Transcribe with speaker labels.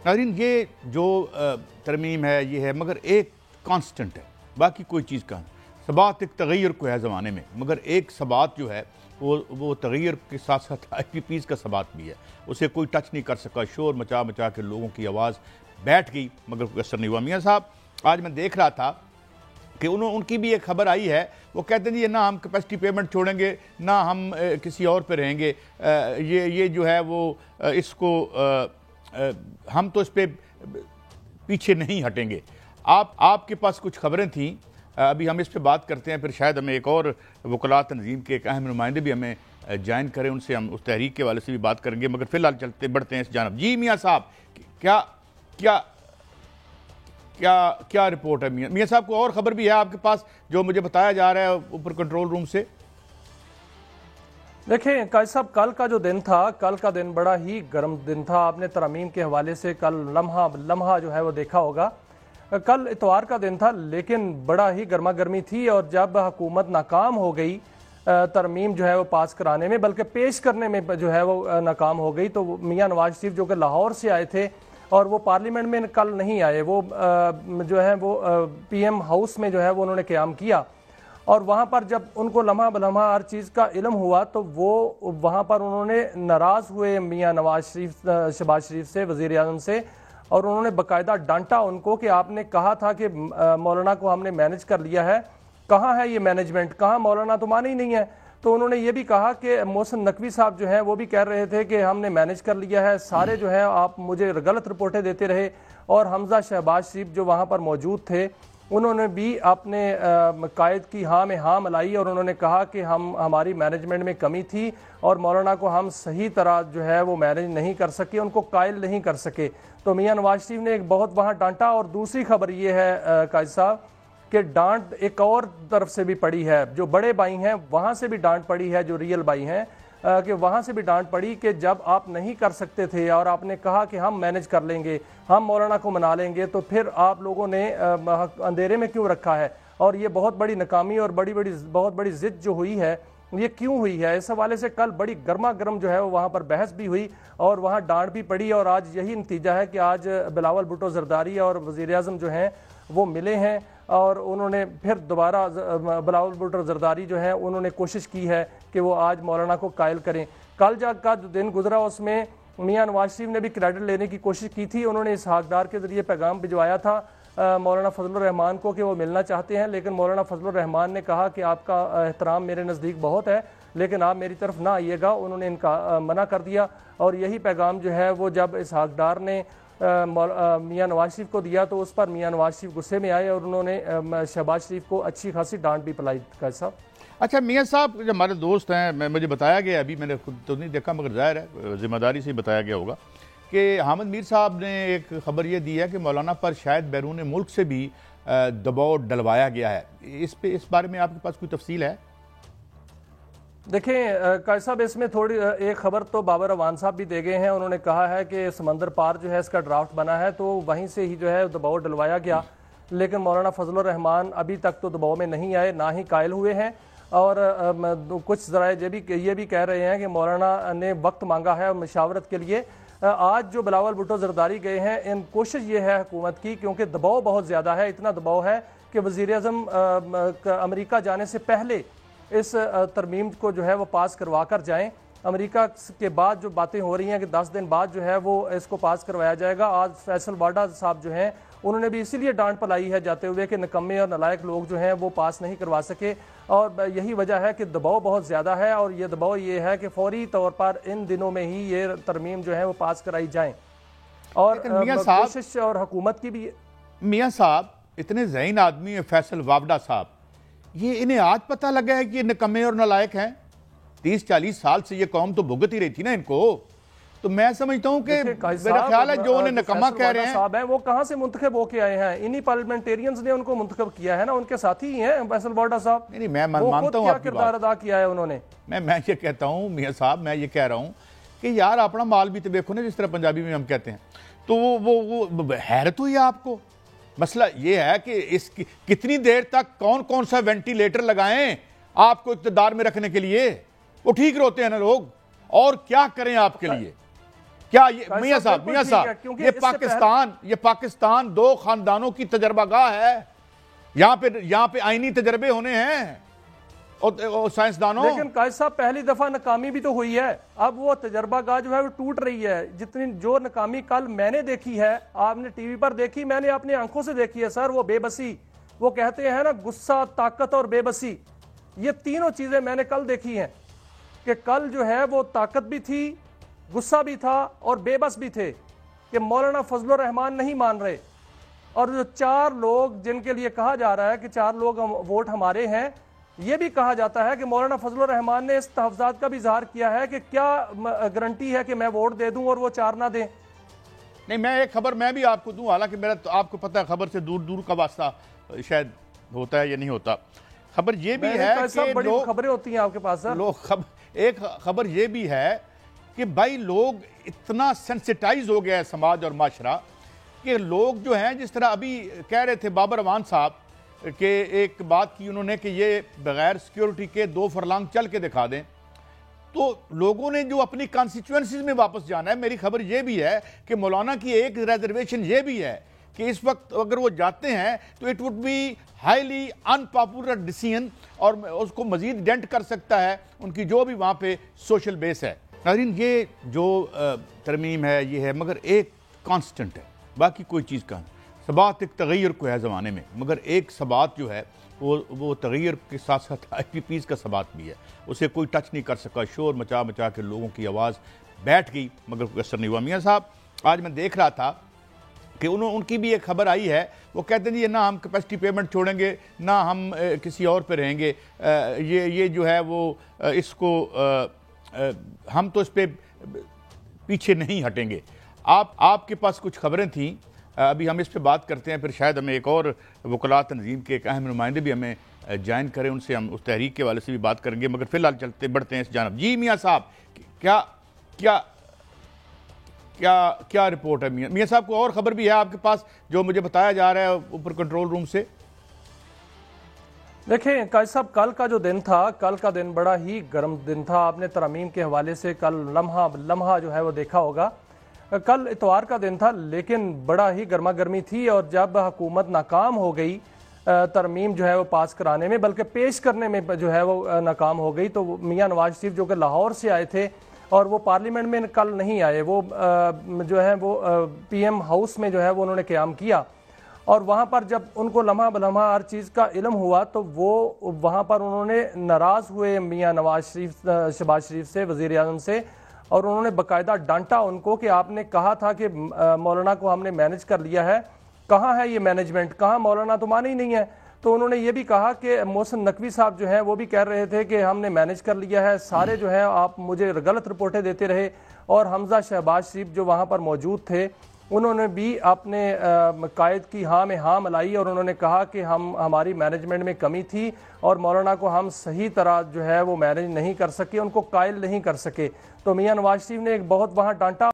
Speaker 1: ناظرین یہ جو ترمیم ہے یہ ہے مگر ایک کانسٹنٹ ہے، باقی کوئی چیز کا ثبات ایک تغیر کو ہے زمانے میں، مگر ایک ثبات جو ہے وہ تغیر کے ساتھ ساتھ آئی پی پیز کا ثبات بھی ہے، اسے کوئی ٹچ نہیں کر سکا، شور مچا مچا کے لوگوں کی آواز بیٹھ گئی مگر کوئی اثر نہیں ہوا۔ میاں صاحب آج میں دیکھ رہا تھا کہ ان کی بھی ایک خبر آئی ہے، وہ کہتے ہیں جی نہ ہم کیپیسٹی پیمنٹ چھوڑیں گے نہ ہم کسی اور پہ رہیں گے، یہ جو ہے وہ اس کو ہم تو اس پہ پیچھے نہیں ہٹیں گے۔ آپ کے پاس کچھ خبریں تھیں، ابھی ہم اس پہ بات کرتے ہیں، پھر شاید ہمیں ایک اور وکلاء تنظیم کے ایک اہم نمائندے بھی ہمیں جوائن کریں، ان سے ہم اس تحریک کے والے سے بھی بات کریں گے، مگر فی الحال بڑھتے ہیں اس جانب۔ جی میاں صاحب کیا رپورٹ ہے؟ میاں صاحب کو اور خبر بھی ہے آپ کے پاس جو مجھے بتایا جا رہا ہے اوپر کنٹرول روم سے؟
Speaker 2: دیکھیں قائد صاحب، کل کا جو دن تھا، کل کا دن بڑا ہی گرم دن تھا۔ آپ نے ترامیم کے حوالے سے کل لمحہ جو ہے وہ دیکھا ہوگا۔ کل اتوار کا دن تھا لیکن بڑا ہی گرما گرمی تھی، اور جب حکومت ناکام ہو گئی ترمیم جو ہے وہ پاس کرانے میں، بلکہ پیش کرنے میں جو ہے وہ ناکام ہو گئی، تو میاں نواز شریف جو کہ لاہور سے آئے تھے اور وہ پارلیمنٹ میں کل نہیں آئے، وہ جو ہے وہ پی ایم ہاؤس میں جو ہے وہ انہوں نے قیام کیا، اور وہاں پر جب ان کو لمحہ بلمحہ ہر چیز کا علم ہوا تو وہ وہاں پر انہوں نے ناراض ہوئے میاں نواز شریف شہباز شریف سے، وزیر اعظم سے، اور انہوں نے باقاعدہ ڈانٹا ان کو کہ آپ نے کہا تھا کہ مولانا کو ہم نے مینج کر لیا ہے، کہاں ہے یہ مینجمنٹ، کہاں؟ مولانا تو مانے ہی نہیں ہے۔ تو انہوں نے یہ بھی کہا کہ محسن نقوی صاحب جو ہیں وہ بھی کہہ رہے تھے کہ ہم نے مینج کر لیا ہے، سارے جو ہیں آپ مجھے غلط رپورٹیں دیتے رہے، اور حمزہ شہباز شریف جو وہاں پر موجود تھے انہوں نے بھی اپنے قائد کی ہاں میں ہاں ملائی، اور انہوں نے کہا کہ ہماری مینجمنٹ میں کمی تھی اور مولانا کو ہم صحیح طرح جو ہے وہ مینج نہیں کر سکے، ان کو قائل نہیں کر سکے۔ تو میاں نواز شریف نے ایک بہت وہاں ڈانٹا، اور دوسری خبر یہ ہے قائد صاحب کہ ڈانٹ ایک اور طرف سے بھی پڑی ہے، جو بڑے بھائی ہیں وہاں سے بھی ڈانٹ پڑی ہے، جو ریئل بھائی ہیں کہ وہاں سے بھی ڈانٹ پڑی کہ جب آپ نہیں کر سکتے تھے اور آپ نے کہا کہ ہم مینج کر لیں گے، ہم مولانا کو منا لیں گے، تو پھر آپ لوگوں نے اندھیرے میں کیوں رکھا ہے؟ اور یہ بہت بڑی ناکامی اور بہت بڑی ضد جو ہوئی ہے یہ کیوں ہوئی ہے؟ اس حوالے سے کل بڑی گرما گرم جو ہے وہاں پر بحث بھی ہوئی اور وہاں ڈانٹ بھی پڑی، اور آج یہی نتیجہ ہے کہ آج بلاول بھٹو زرداری اور وزیر اعظم جو ہیں وہ ملے ہیں، اور انہوں نے پھر دوبارہ بلاول بھٹو زرداری جو ہیں انہوں نے کوشش کی ہے کہ وہ آج مولانا کو قائل کریں۔ کل کا جو دن گزرا اس میں میاں نواز شریف نے بھی کریڈٹ لینے کی کوشش کی تھی، انہوں نے اسحاق ڈار کے ذریعے پیغام بھجوایا تھا مولانا فضل الرحمان کو کہ وہ ملنا چاہتے ہیں، لیکن مولانا فضل الرحمان نے کہا کہ آپ کا احترام میرے نزدیک بہت ہے لیکن آپ میری طرف نہ آئیے گا، انہوں نے ان کا منع کر دیا، اور یہی پیغام جو ہے وہ جب اسحاق ڈار نے میاں نواز شریف کو دیا تو اس پر میاں نواز شریف غصے میں آئے اور انہوں نے شہباز شریف کو اچھی خاصی ڈانٹ بھی پلائی۔ قائد صاحب
Speaker 1: اچھا میاں صاحب جو ہمارے دوست ہیں، مجھے بتایا گیا، ابھی میں نے خود تو نہیں دیکھا مگر ظاہر ہے ذمہ داری سے بتایا گیا ہوگا کہ حامد میر صاحب نے ایک خبر یہ دی ہے کہ مولانا پر شاید بیرون ملک سے بھی دباؤ ڈلوایا گیا ہے، اس بارے میں آپ کے پاس کوئی تفصیل ہے؟
Speaker 2: دیکھیں قائد صاحب، اس میں تھوڑی ایک خبر تو بابر اعوان صاحب بھی دے گئے ہیں، انہوں نے کہا ہے کہ سمندر پار جو ہے اس کا ڈرافٹ بنا ہے تو وہیں سے ہی جو ہے دباؤ ڈلوایا گیا، لیکن مولانا فضل الرحمان ابھی تک تو دباؤ میں نہیں آئے، نہ ہی قائل ہوئے ہیں، اور کچھ ذرائع یہ بھی کہہ رہے ہیں کہ مولانا نے وقت مانگا ہے مشاورت کے لیے۔ آج جو بلاول بھٹو زرداری گئے ہیں، ان کوشش یہ ہے حکومت کی، کیونکہ دباؤ بہت زیادہ ہے، اتنا دباؤ ہے کہ وزیر اعظم امریکہ جانے سے پہلے اس ترمیم کو جو ہے وہ پاس کروا کر جائیں۔ امریکہ کے بعد جو باتیں ہو رہی ہیں کہ 10 دن بعد جو ہے وہ اس کو پاس کروایا جائے گا۔ آج فیصل واڈا صاحب جو ہیں انہوں نے بھی اسی لیے ڈانٹ پلائی ہے جاتے ہوئے کہ نکمے اور نالائق لوگ جو ہیں وہ پاس نہیں کروا سکے، اور یہی وجہ ہے کہ دباؤ بہت زیادہ ہے، اور یہ دباؤ یہ ہے کہ فوری طور پر ان دنوں میں ہی یہ ترمیم جو ہے وہ پاس کرائی جائیں، اور کوشش اور حکومت کی بھی۔
Speaker 1: میاں صاحب اتنے ذہین آدمی ہیں فیصل واڈا صاحب، یہ انہیں آج پتہ لگا ہے کہ یہ نکمے اور نالائق ہیں؟ 30-40 سال سے یہ قوم تو بھگت ہی رہی تھی نا ان کو، تو میں سمجھتا ہوں کہ میرا خیال ہے جو انہیں نکمہ کہہ رہے ہیں
Speaker 2: وہ کہاں سے منتخب ہو کے آئے ہیں؟ انہی پارلیمنٹیرینز نے ان کو منتخب کیا ہے نا، ان کے ساتھی ہی ہیں فیصل واڈا صاحب۔
Speaker 1: نہیں میں مانتا ہوں آپ کی
Speaker 2: کردار ادا کیا ہے انہوں نے۔
Speaker 1: میں یہ کہتا ہوں میاں صاحب، میں یہ کہہ رہا ہوں کہ یار اپنا مال بھی تو دیکھو نا، جس طرح پنجابی میں ہم کہتے ہیں، تو وہ حیرت ہوئی آپ کو۔ مسئلہ یہ ہے کہ اس کی کتنی دیر تک کون سا وینٹیلیٹر لگائیں آپ کو اقتدار میں رکھنے کے لیے؟ وہ ٹھیک روتے ہیں نا لوگ، اور کیا کریں آپ کے لیے؟ کیا یہ میاں صاحب یہ پاکستان دو خاندانوں کی تجربہ گاہ ہے. یہاں پہ آئینی تجربے ہونے ہیں اور سائنسدانوں.
Speaker 2: لیکن قائد صاحب پہلی دفعہ ناکامی بھی تو ہوئی ہے, اب وہ تجربہ گاہ جو ہے وہ ٹوٹ رہی ہے. جتنی جو ناکامی کل میں نے دیکھی ہے, آپ نے ٹی وی پر دیکھی, میں نے اپنی آنکھوں سے دیکھی ہے سر. وہ بے بسی, وہ کہتے ہیں نا غصہ, طاقت اور بے بسی, یہ تینوں چیزیں میں نے کل دیکھی ہیں کہ کل جو ہے وہ طاقت بھی تھی, غصہ بھی تھا اور بے بس بھی تھے کہ مولانا فضل الرحمان نہیں مان رہے. اور جو 4 لوگ جن کے لیے کہا جا رہا ہے کہ 4 لوگ ووٹ ہمارے ہیں, یہ بھی کہا جاتا ہے کہ مولانا فضل الرحمان نے اس تحفظات کا بھی اظہار کیا ہے کہ کیا گارنٹی ہے کہ میں ووٹ دے دوں اور وہ 4 نہ دیں.
Speaker 1: نہیں, میں ایک خبر میں بھی آپ کو دوں, حالانکہ میرا تو آپ کو پتہ ہے خبر سے دور دور کا واسطہ شاید ہوتا ہے یا نہیں ہوتا. خبر یہ بھی ہے کہ
Speaker 2: بڑی خبریں ہوتی ہیں آپ کے پاس سر.
Speaker 1: ایک خبر یہ بھی ہے کہ بھائی لوگ اتنا سینسیٹائز ہو گیا ہے سماج اور معاشرہ کہ لوگ جو ہیں, جس طرح ابھی کہہ رہے تھے بابر امان صاحب کہ ایک بات کی انہوں نے کہ یہ بغیر سیکیورٹی کے 2 فرلانگ چل کے دکھا دیں, تو لوگوں نے جو اپنی کانسٹیچوئنسیز میں واپس جانا ہے. میری خبر یہ بھی ہے کہ مولانا کی ایک ریزرویشن یہ بھی ہے کہ اس وقت اگر وہ جاتے ہیں تو it would be highly unpopular decision اور اس کو مزید ڈینٹ کر سکتا ہے ان کی جو بھی وہاں پہ سوشل بیس ہے. ناظرین, یہ جو ترمیم ہے یہ ہے, مگر ایک کانسٹنٹ ہے, باقی کوئی چیز کا نہیں. ثبات ایک تغیر کو ہے زمانے میں, مگر ایک ثبات جو ہے وہ تغیر کے ساتھ ساتھ آئی پی پیز کا ثبات بھی ہے. اسے کوئی ٹچ نہیں کر سکا. شور مچا مچا کے لوگوں کی آواز بیٹھ گئی مگر کوئی اثر نہیں ہوا. میاں صاحب, آج میں دیکھ رہا تھا کہ ان کی بھی ایک خبر آئی ہے, وہ کہتے ہیں جی نہ ہم کیپیسٹی پیمنٹ چھوڑیں گے, نہ ہم کسی اور پہ رہیں گے, یہ جو ہے وہ اس کو ہم تو اس پہ پیچھے نہیں ہٹیں گے. آپ کے پاس کچھ خبریں تھیں, ابھی ہم اس پہ بات کرتے ہیں, پھر شاید ہمیں ایک اور وکلاء تنظیم کے ایک اہم نمائندے بھی ہمیں جوائن کریں, ان سے ہم اس تحریک کے والے سے بھی بات کریں گے. مگر فی الحال بڑھتے ہیں اس جانب. جی میاں صاحب, کیا رپورٹ ہے میاں صاحب؟ کو اور خبر بھی ہے آپ کے پاس جو مجھے بتایا جا رہا ہے اوپر کنٹرول روم سے؟
Speaker 2: دیکھیں قائد صاحب, کل کا جو دن تھا, کل کا دن بڑا ہی گرم دن تھا. آپ نے ترامیم کے حوالے سے کل لمحہ جو ہے وہ دیکھا ہوگا. کل اتوار کا دن تھا لیکن بڑا ہی گرما گرمی تھی, اور جب حکومت ناکام ہو گئی ترمیم جو ہے وہ پاس کرانے میں, بلکہ پیش کرنے میں جو ہے وہ ناکام ہو گئی, تو میاں نواز شریف جو کہ لاہور سے آئے تھے اور وہ پارلیمنٹ میں کل نہیں آئے, وہ جو ہے وہ پی ایم ہاؤس میں جو ہے وہ انہوں نے قیام کیا. اور وہاں پر جب ان کو لمحہ بلمحہ ہر چیز کا علم ہوا تو وہ وہاں پر انہوں نے ناراض ہوئے میاں نواز شریف, شہباز شریف سے, وزیر اعظم سے, اور انہوں نے باقاعدہ ڈانٹا ان کو کہ آپ نے کہا تھا کہ مولانا کو ہم نے مینج کر لیا ہے, کہاں ہے یہ مینجمنٹ, کہاں, مولانا تو مانے ہی نہیں ہے. تو انہوں نے یہ بھی کہا کہ محسن نقوی صاحب جو ہیں وہ بھی کہہ رہے تھے کہ ہم نے مینج کر لیا ہے, سارے جو ہیں آپ مجھے غلط رپورٹیں دیتے رہے. اور حمزہ شہباز شریف جو وہاں پر موجود تھے انہوں نے بھی اپنے قائد کی ہاں میں ہاں ملائی, اور انہوں نے کہا کہ ہماری مینجمنٹ میں کمی تھی اور مولانا کو ہم صحیح طرح جو ہے وہ مینج نہیں کر سکے, ان کو قائل نہیں کر سکے. تو میاں نواز شریف نے ایک بہت وہاں ڈانٹا.